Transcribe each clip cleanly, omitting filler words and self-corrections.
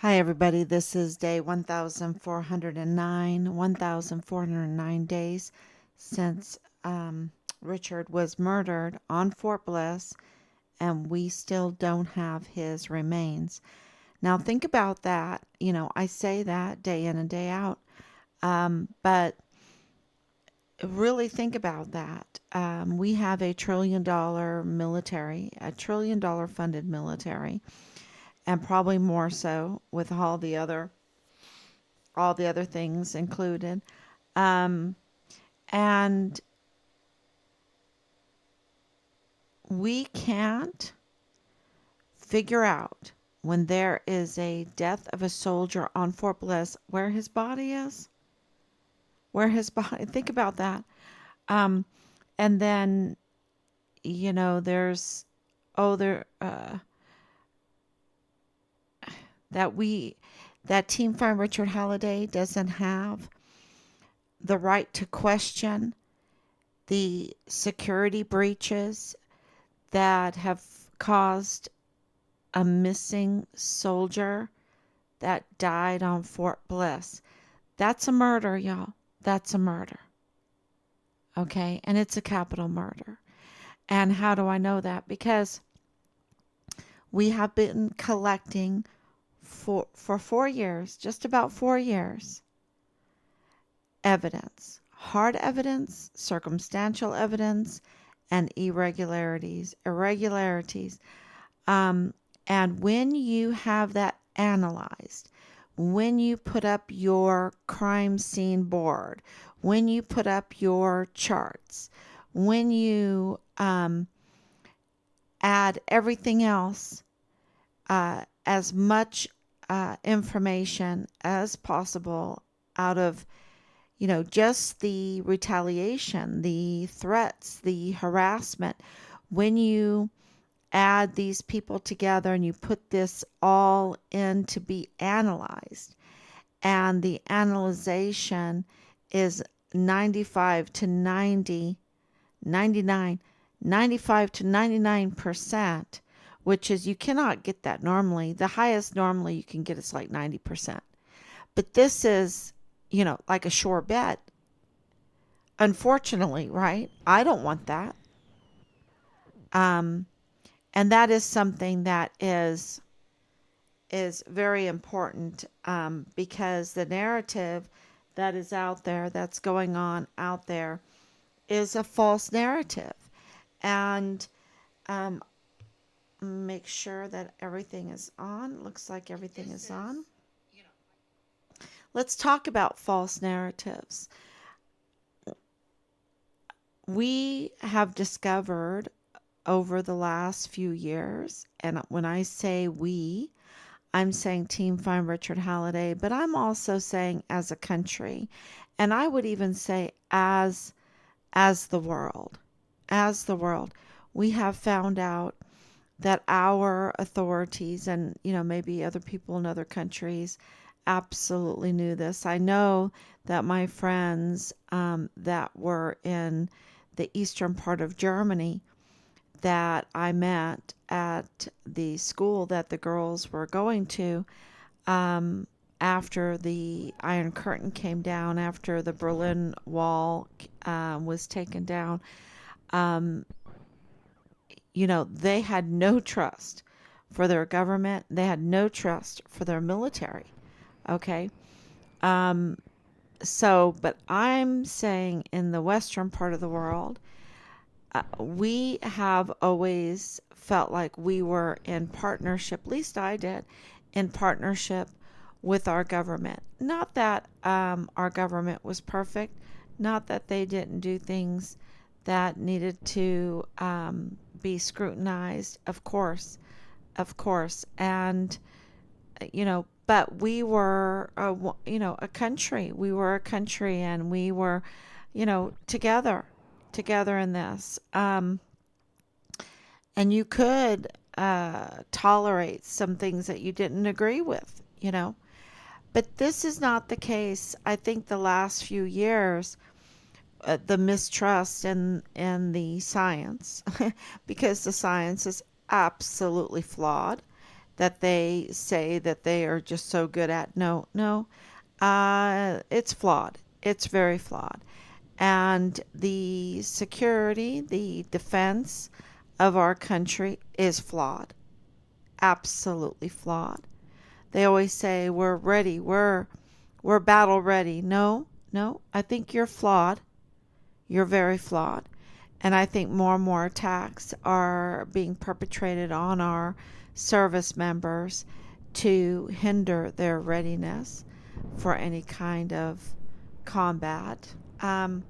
Hi, everybody. This is day 1409 days since Richard was murdered on Fort Bliss, and we still don't have his remains. Now, think about that. I say that day in and day out, but really think about that. We have a trillion dollar funded military, and probably more so with all the other things included. Um, and we can't figure out when there is a death of a soldier on Fort Bliss where his body is. Where his body, think about that. Um, and then, there's, oh, there, that we, that Team Find Richard Halliday doesn't have the right to question the security breaches that have caused a missing soldier that died on Fort Bliss. That's a murder, y'all. That's a murder. Okay. And it's a capital murder. And how do I know that? Because we have been collecting for 4 years, just about 4 years, evidence, hard evidence, circumstantial evidence, and irregularities. Um, and when you have that analyzed, when you put up your crime scene board, when you put up your charts, when you add everything else, as much information as possible out of, just the retaliation, the threats, the harassment, when you add these people together and you put this all in to be analyzed, and the analyzation is 95 to 90, 99, 95 to 99%, which is, you cannot get that normally. The highest normally you can get is like 90%. But this is, like a sure bet. Unfortunately, right? I don't want that. Um, and that is something that is very important, because the narrative that is out there, that's going on out there, is a false narrative. And um, make sure that everything is on. Looks like everything is on. Let's talk about false narratives. We have discovered over the last few years, and when I say we, I'm saying Team Find Richard Halliday, but I'm also saying as a country, and I would even say as the world, as the world, we have found out that our authorities, and maybe other people in other countries, absolutely knew this. I know that my friends, that were in the eastern part of Germany, that I met at the school that the girls were going to, um, after the Iron Curtain came down, after the Berlin Wall was taken down. Um, they had no trust for their government. They had no trust for their military. Okay. Um, but I'm saying in the Western part of the world, we have always felt like we were in partnership, at least I did, in partnership with our government. Not that our government was perfect, not that they didn't do things that needed to be scrutinized, of course. And, but we were, a country. We were a country, and we were, together in this. And you could tolerate some things that you didn't agree with. But this is not the case. I think the last few years, the mistrust in the science, because the science is absolutely flawed, that they say that they are just so good at. No, no, it's flawed. It's very flawed. And the security, the defense of our country is flawed. Absolutely flawed. They always say we're ready, we're battle ready. No, no, I think you're flawed. You're very flawed. And I think more and more attacks are being perpetrated on our service members to hinder their readiness for any kind of combat. Um,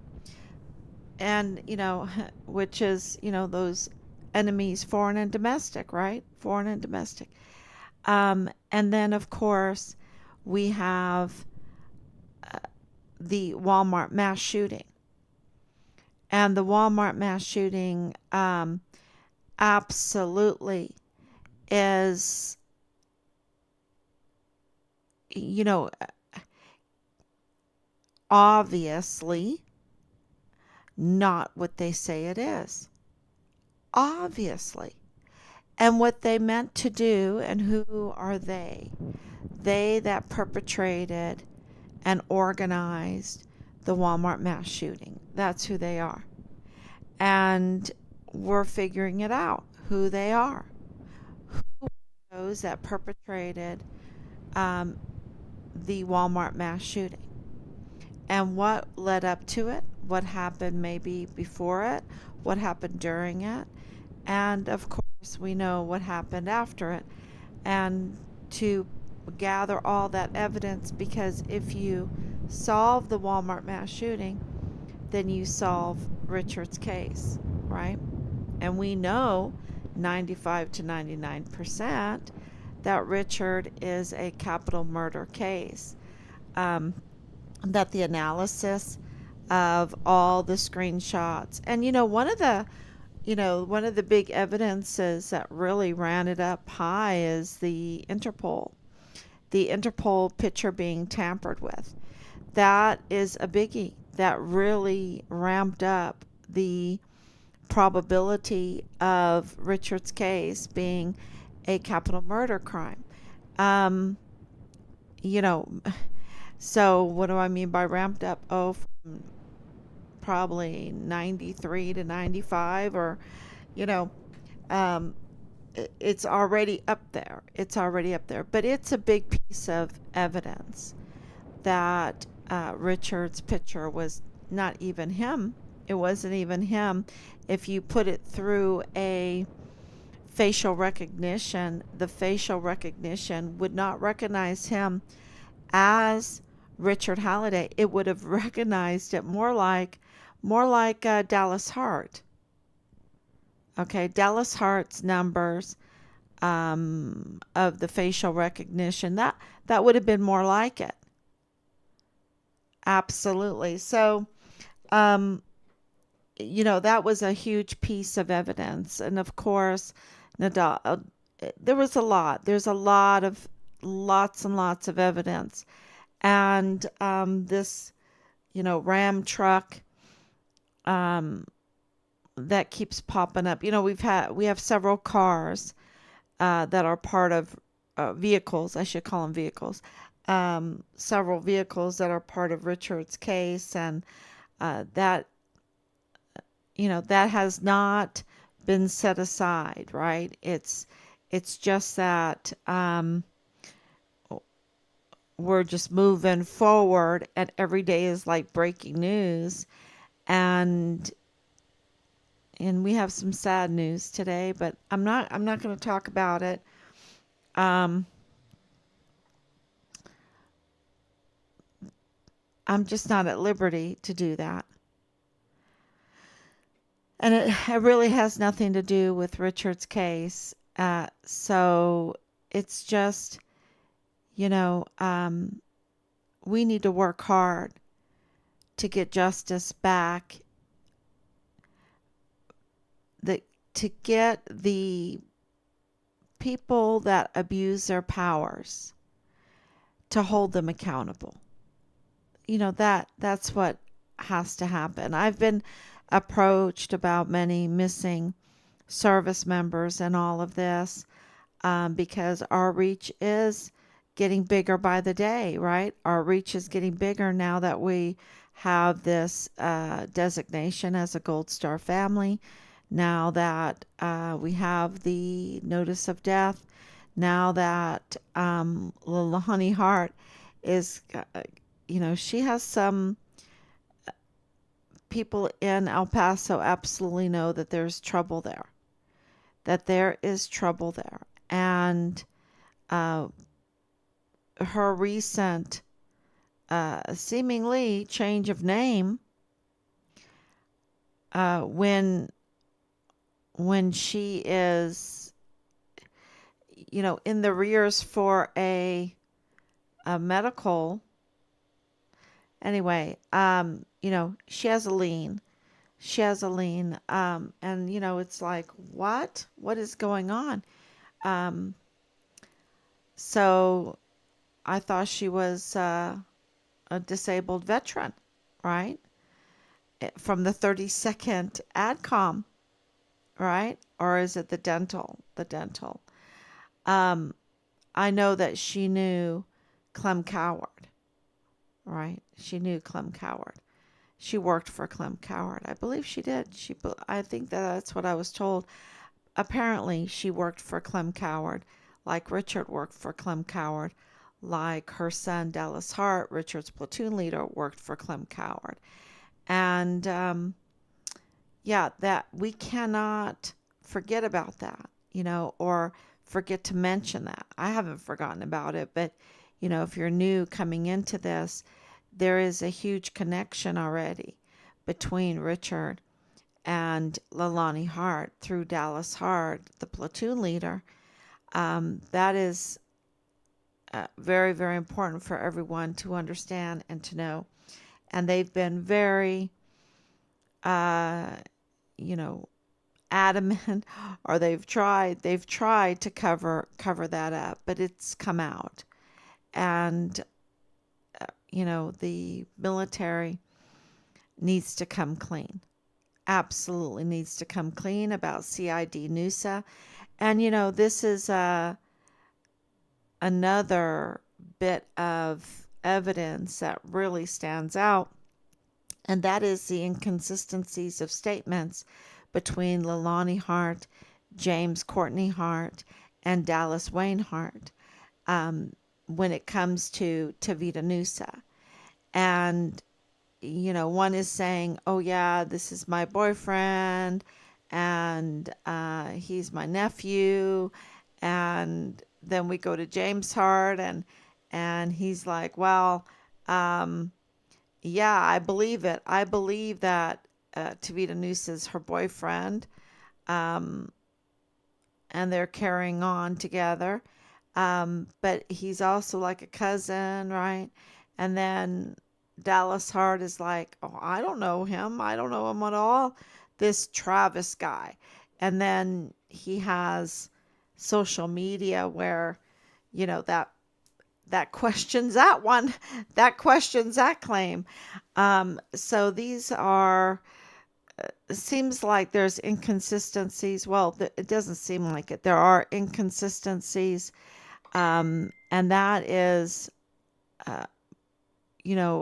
and, which is, those enemies, foreign and domestic, right? Foreign and domestic. And then, of course, we have the Walmart mass shooting. And the Walmart mass shooting absolutely is, you know, obviously not what they say it is. Obviously. And what they meant to do, and who are they? They that perpetrated and organized the Walmart mass shooting. That's who they are. And we're figuring it out, who they are. Who are those that perpetrated um, the Walmart mass shooting? And what led up to it? What happened maybe before it? What happened during it? And of course, we know what happened after it. And to gather all that evidence, because if you solve the Walmart mass shooting, then you solve Richard's case, right? And we know 95 to 99% that Richard is a capital murder case. That the analysis of all the screenshots, and one of the big evidences that really ran it up high is the Interpol picture being tampered with. That is a biggie. That really ramped up the probability of Richard's case being a capital murder crime. Um, you know, so what do I mean by ramped up? Oh, from probably 93 to 95, or, you know, um, it's already up there. It's already up there. But it's a big piece of evidence that Richard's picture was not even him. It wasn't even him. If you put it through a facial recognition, the facial recognition would not recognize him as Richard Halliday. It would have recognized it more like Dallas Hart. Okay, Dallas Hart's numbers of the facial recognition, that would have been more like it. Absolutely. So, um, that was a huge piece of evidence. And of course, Nadal, there was a lot. There's a lot of lots and lots of evidence. And this, Ram truck um, that keeps popping up. We have several cars that are part of vehicles. I should call them vehicles. Several vehicles that are part of Richard's case, and that that has not been set aside, right? It's just that we're just moving forward, and every day is like breaking news, and we have some sad news today, but I'm not going to talk about it. Um, I'm just not at liberty to do that. And it really has nothing to do with Richard's case. So it's just, you know, um, we need to work hard to get justice back, the, to get the people that abuse their powers to hold them accountable. That's what has to happen. I've been approached about many missing service members and all of this. because our reach is getting bigger by the day, right? Our reach is getting bigger now that we have this designation as a Gold Star family, now that we have the notice of death, now that Lonnie Hart is, she has some people in El Paso absolutely know that there's trouble there, that there is trouble there. And uh, her recent seemingly change of name, when she is, in the rears for a medical, anyway, she has a lien. She has a lien. And it's like, what is going on? Um, so I thought she was a disabled veteran, right? From the 32nd AdCom, right? Or is it the dental? The dental. Um, I know that she knew Clem Coward, right? She knew Clem Coward. She worked for Clem Coward. I believe she did. I think that's what I was told. Apparently, she worked for Clem Coward, like Richard worked for Clem Coward, like her son Dallas Hart, Richard's platoon leader, worked for Clem Coward. And yeah, that we cannot forget about that, or forget to mention that. I haven't forgotten about it, but if you're new coming into this, there is a huge connection already between Richard and Leilani Hart through Dallas Hart, the platoon leader. That is very, very important for everyone to understand and to know. And they've been very, uh, you know, adamant, or they've tried to cover that up, but it's come out. And the military needs to come clean. Absolutely needs to come clean about CID Noosa. And this is another bit of evidence that really stands out, and that is the inconsistencies of statements between Leilani Hart, James Courtney Hart, and Dallas Wayne Hart, when it comes to Tavita Noosa. And one is saying, oh yeah, this is my boyfriend, and he's my nephew. And then we go to James Hart, and he's like, well, um, yeah, I believe it. I believe that Tavita Noose is her boyfriend, um, and they're carrying on together. But he's also like a cousin, right? And then Dallas Hart is like, oh, I don't know him. I don't know him at all. This Travis guy. And then he has social media where, that questions that one, that questions that claim. So these are, it seems like there's inconsistencies. Well, it doesn't seem like it. There are inconsistencies, and that is, uh,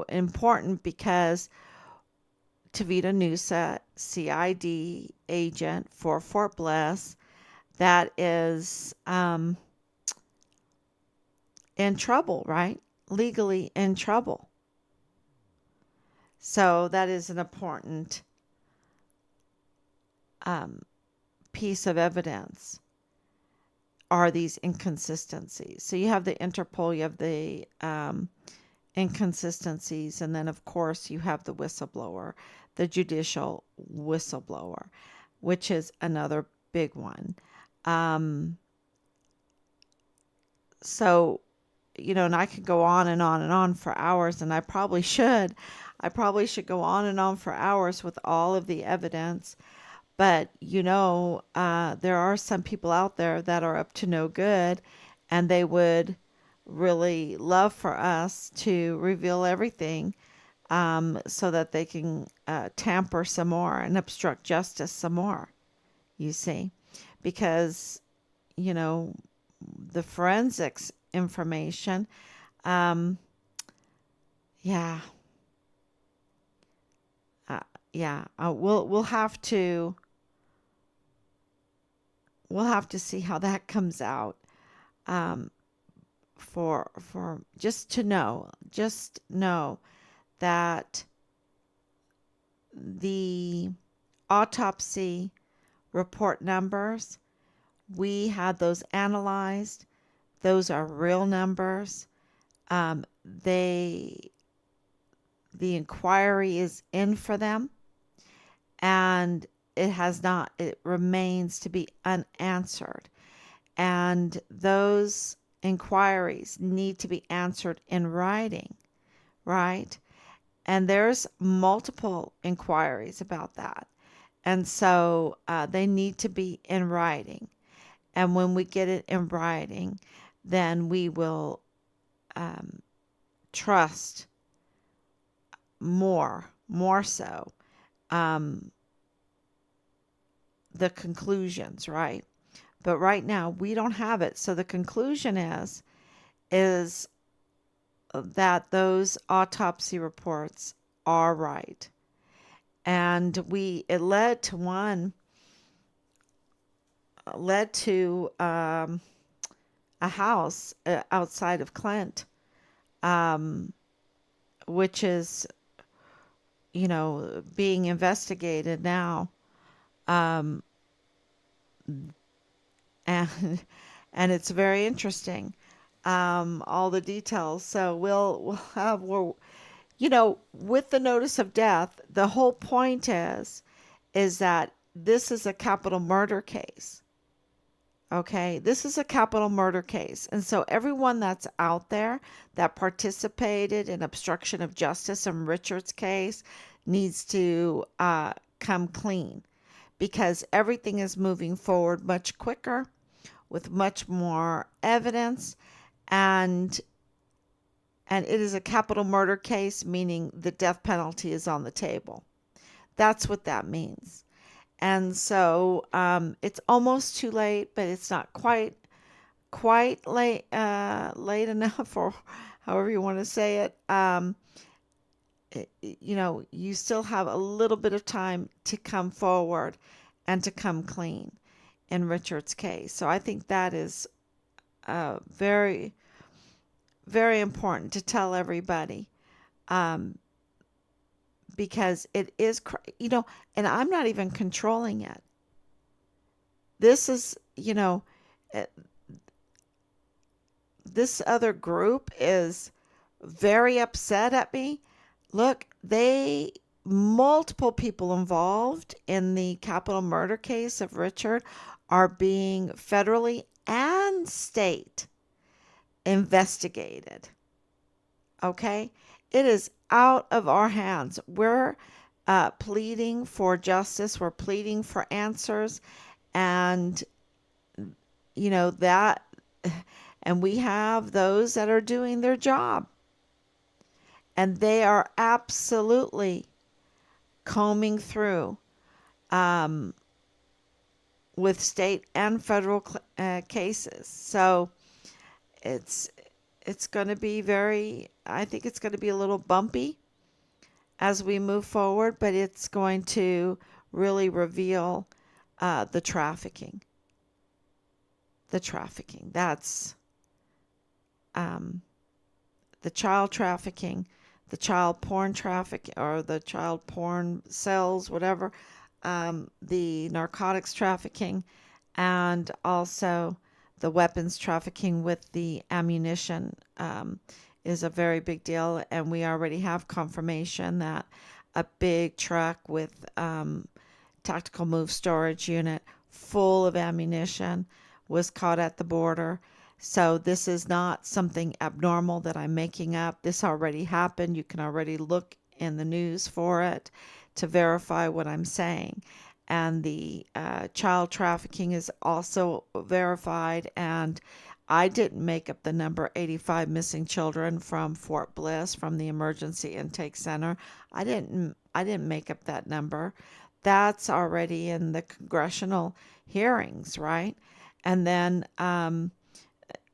important because Tavita Noosa, CID agent for Fort Bliss, that is in trouble, right? Legally in trouble. So that is an important um, piece of evidence, are these inconsistencies. So you have the Interpol, you have the inconsistencies, and then, of course, you have the whistleblower, the judicial whistleblower, which is another big one. Um, so, and I could go on and on and on for hours, and I probably should. I probably should go on and on for hours with all of the evidence. But, there are some people out there that are up to no good, and they would really love for us to reveal everything, so that they can tamper some more and obstruct justice some more, you see. Because, you know, the forensics information. Um, yeah, uh, yeah. We'll have to see how that comes out. Um, for just know that the autopsy report numbers, we had those analyzed. Those are real numbers. They the inquiry is in for them, and it remains to be unanswered. And those inquiries need to be answered in writing, right? And there's multiple inquiries about that. And so they need to be in writing. And when we get it in writing, then we will um, trust more so, um, the conclusions, right? But right now we don't have it. So the conclusion is that those autopsy reports are right. And it led to a house outside of Clint, um, which is, being investigated now. Um, and and it's very interesting, all the details. So with the notice of death, the whole point is that this is a capital murder case. Okay, this is a capital murder case. And so everyone that's out there that participated in obstruction of justice in Richard's case needs to come clean, because everything is moving forward much quicker with much more evidence, and it is a capital murder case, meaning the death penalty is on the table. That's what that means. And so it's almost too late, but it's not quite late enough, or however you want to say it. You still have a little bit of time to come forward and to come clean in Richard's case. So I think that is very, very important to tell everybody, um, because it is, and I'm not even controlling it. This is, uh, this other group is very upset at me. Look, multiple people involved in the capital murder case of Richard are being federally and state investigated. Okay? It is out of our hands. We're pleading for justice, we're pleading for answers, and that, and we have those that are doing their job, and they are absolutely combing through, um, with state and federal cases. So it's it's going to be I think it's going to be a little bumpy as we move forward, but it's going to really reveal the trafficking. The trafficking. That's um, the child trafficking, the child porn traffic, or the child porn cells, whatever, the narcotics trafficking, and also the weapons trafficking with the ammunition, is a very big deal. And we already have confirmation that a big truck with tactical move storage unit full of ammunition was caught at the border. So this is not something abnormal that I'm making up. This already happened. You can already look in the news for it to verify what I'm saying. And the child trafficking is also verified. And I didn't make up the number 85 missing children from Fort Bliss, from the emergency intake center. I didn't make up that number. That's already in the congressional hearings, right? And then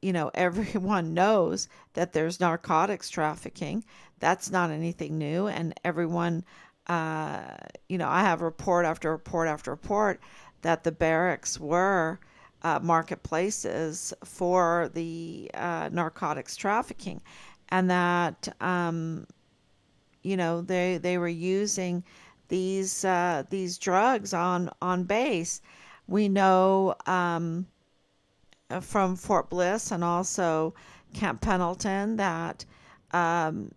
everyone knows that there's narcotics trafficking. That's not anything new. And everyone, uh, I have report after report after report that the barracks were marketplaces for the narcotics trafficking, and that they were using these drugs on base. We know from Fort Bliss and also Camp Pendleton that um,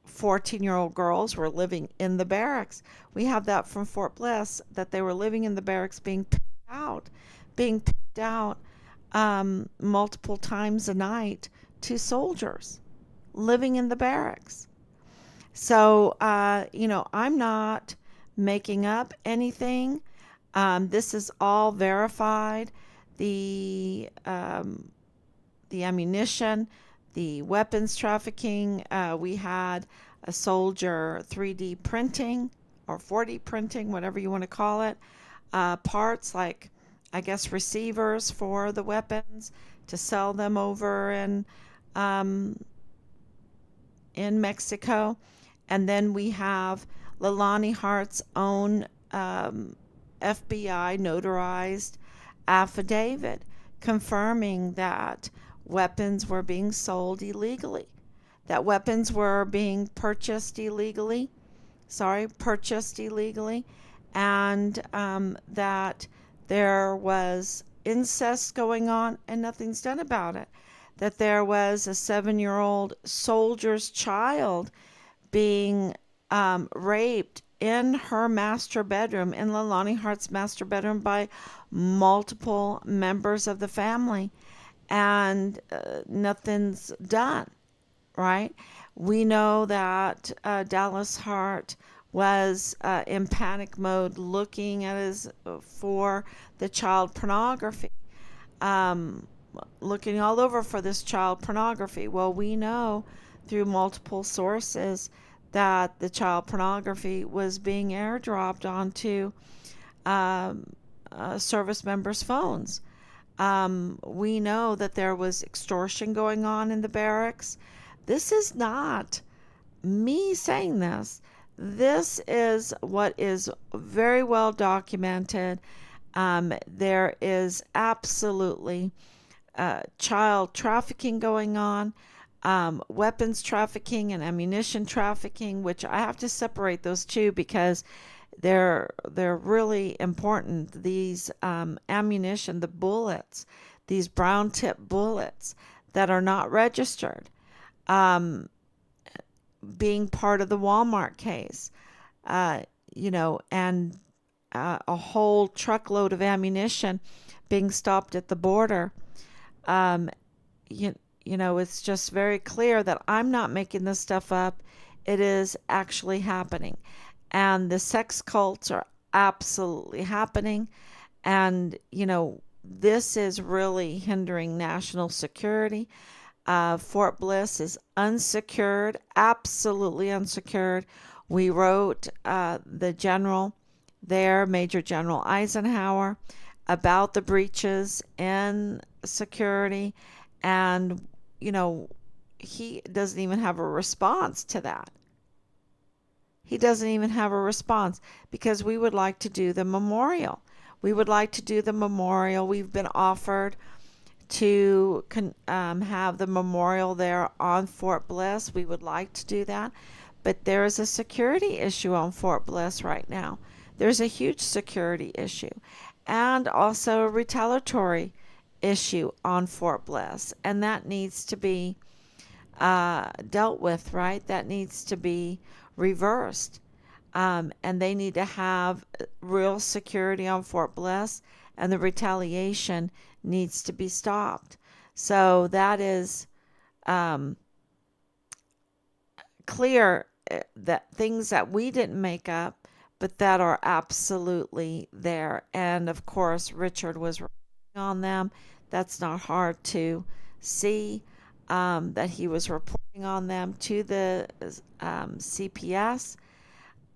14-year-old girls were living in the barracks. We have that from Fort Bliss, that they were living in the barracks being picked out multiple times a night to soldiers living in the barracks. So, I'm not making up anything. This is all verified. The the ammunition, the weapons trafficking. We had a soldier 3D printing or 4D printing, whatever you want to call it, parts like, I guess, receivers for the weapons to sell them over um, in Mexico. And then we have Leilani Hart's own FBI notarized affidavit confirming that weapons were being sold illegally, that weapons were being purchased illegally, and that there was incest going on and nothing's done about it. That there was a 7-year-old soldier's child being raped in her master bedroom, in Leilani Hart's master bedroom, by multiple members of the family, and nothing's done, right? We know that Dallas Hart was in panic mode looking at his for the child pornography, um, looking all over for this child pornography. Well, we know through multiple sources that the child pornography was being airdropped onto um, service members' phones. We know that there was extortion going on in the barracks. This is not me saying this. This is what is very well documented. There is absolutely child trafficking going on, weapons trafficking and ammunition trafficking, which I have to separate those two because they're really important. These ammunition, the bullets, these brown tip bullets that are not registered, um, being part of the Walmart case, uh, and a whole truckload of ammunition being stopped at the border. Um, it's just very clear that I'm not making this stuff up. It is actually happening. And the sex cults are absolutely happening. And, this is really hindering national security. Fort Bliss is unsecured, absolutely unsecured. We wrote the general there, Major General Eisenhower, about the breaches in security. And, you know, he doesn't even have a response to that. He doesn't even have a response because we would like to do the memorial. We would like to do the memorial. We've been offered to have the memorial there on Fort Bliss. We would like to do that, but there is a security issue on Fort Bliss right now. There's a huge security issue and also a retaliatory issue on Fort Bliss, and that needs to be dealt with, right? That needs to be reversed. And they need to have real security on Fort Bliss, and the retaliation needs to be stopped. So that is um, clear that things that we didn't make up, but that are absolutely there. And of course, Richard was reporting on them. That's not hard to see, that he was reporting on them to the CPS.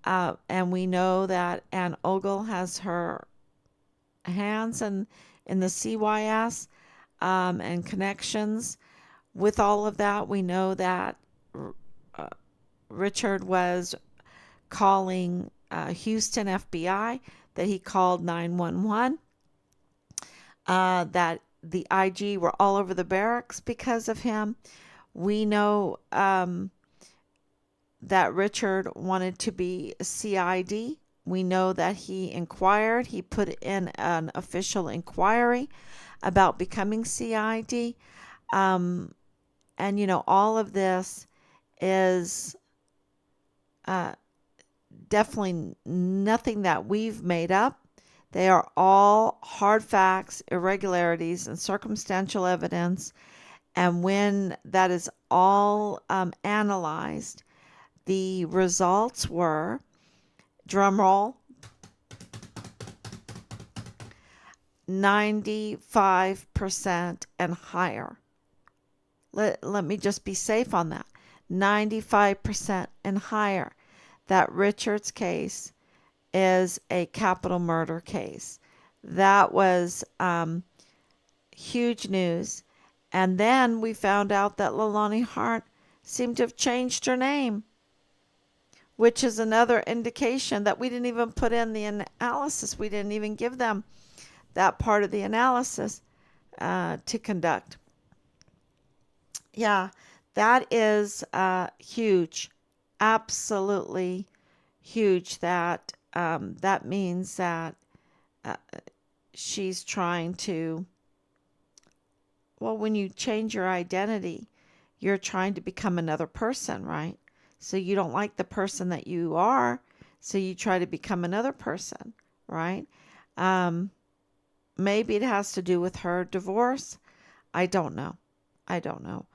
And we know that Ann Ogle has her hands in the CYS. and connections. With all of that, we know that uh, Richard was calling Houston FBI, that he called 911, that the IG were all over the barracks because of him. We know that Richard wanted to be a CID. We know that he inquired, he put in an official inquiry about becoming CID. Um, and, all of this is uh, definitely nothing that we've made up. They are all hard facts, irregularities, and circumstantial evidence. And when that is all analyzed, the results were, drumroll, 95% and higher. Let me just be safe on that. 95% and higher. That Richard's case is a capital murder case. That was huge news. And then we found out that Leilani Hart seemed to have changed her name, which is another indication that we didn't even put in the analysis. We didn't even give them that part of the analysis to conduct. Yeah, that is huge. Absolutely huge. That means that uh, she's trying to, well, when you change your identity, you're trying to become another person, right? So you don't like the person that you are, so you try to become another person, right? Um, Maybe it has to do with her divorce. I don't know. I don't know.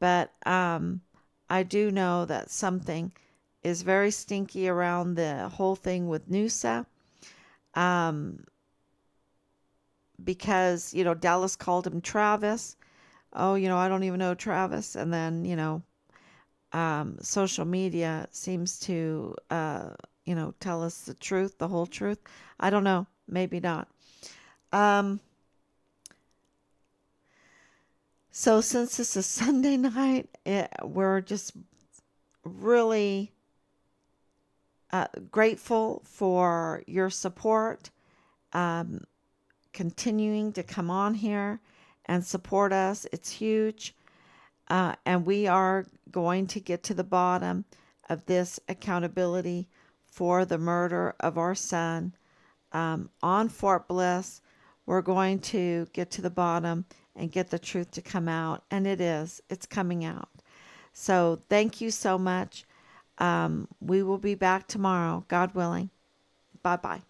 But I do know that something is very stinky around the whole thing with Noosa. Um, because, Dallas called him Travis. Oh, I don't even know Travis. And then, social media seems to, tell us the truth, the whole truth. I don't know. Maybe not. Um, so since this is Sunday night, we're just really grateful for your support, um, continuing to come on here and support us. It's huge. And we are going to get to the bottom of this accountability for the murder of our son on Fort Bliss. We're going to get to the bottom and get the truth to come out. And it's coming out. So thank you so much. We will be back tomorrow, God willing. Bye bye.